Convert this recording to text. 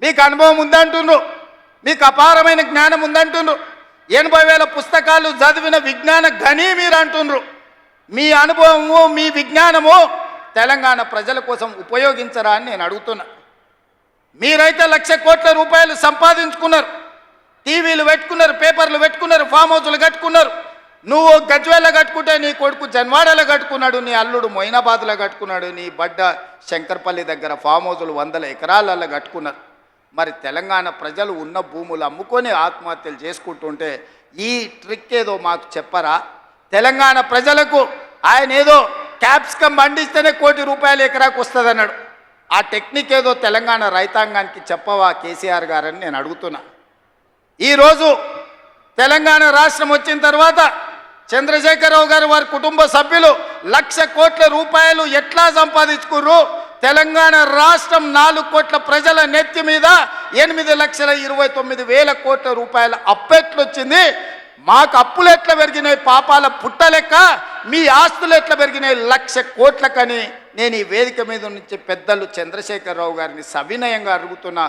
మీకు అనుభవం ఉందంటుండ్రు, మీకు అపారమైన జ్ఞానం ఉందంటుండ్రు, 80,000 పుస్తకాలు చదివిన విజ్ఞాన గని మీరు అంటుండ్రు. మీ అనుభవము మీ విజ్ఞానము తెలంగాణ ప్రజల కోసం ఉపయోగించరా అని నేను అడుగుతున్నా. మీరైతే 1,00,000 కోట్ల రూపాయలు సంపాదించుకున్నారు, టీవీలు పెట్టుకున్నారు, పేపర్లు పెట్టుకున్నారు, ఫామ్ హౌస్లు కట్టుకున్నారు. నువ్వు గజ్వేల్లో కట్టుకుంటే నీ కొడుకు జన్వాడలో కట్టుకున్నాడు, నీ అల్లుడు మొయినాబాద్లో కట్టుకున్నాడు, నీ బడ్డ శంకర్పల్లి దగ్గర ఫామ్ హౌజులు 100 ఎకరాలలో కట్టుకున్నారు. మరి తెలంగాణ ప్రజలు ఉన్న భూములు అమ్ముకొని ఆత్మహత్యలు చేసుకుంటుంటే ఈ ట్రిక్ ఏదో మాకు చెప్పరా? తెలంగాణ ప్రజలకు ఆయన ఏదో క్యాప్సికం పండిస్తేనే ₹1 కోటి ఎకరాకు వస్తుంది అన్నాడు. ఆ టెక్నిక్ ఏదో తెలంగాణ రైతాంగానికి చెప్పవా కేసీఆర్ గారని నేను అడుగుతున్నా. ఈరోజు తెలంగాణ రాష్ట్రం వచ్చిన తర్వాత చంద్రశేఖరరావు గారు వారి కుటుంబ సభ్యులు 1,00,000 కోట్ల రూపాయలు ఎట్లా సంపాదించుకుర్రు? తెలంగాణ రాష్ట్రం 4 కోట్ల ప్రజల నెత్తి మీద 8,29,000 కోట్ల రూపాయల అప్పెట్లొచ్చింది. మాకు అప్పులు ఎట్లా పెరిగినాయి పాపాల పుట్టలెక్క, మీ ఆస్తులు ఎట్లా పెరిగినాయి 1,00,000 కోట్లకని నేను ఈ వేదిక మీద నుంచి పెద్దలు చంద్రశేఖరరావు గారిని సవినయంగా అడుగుతున్నా.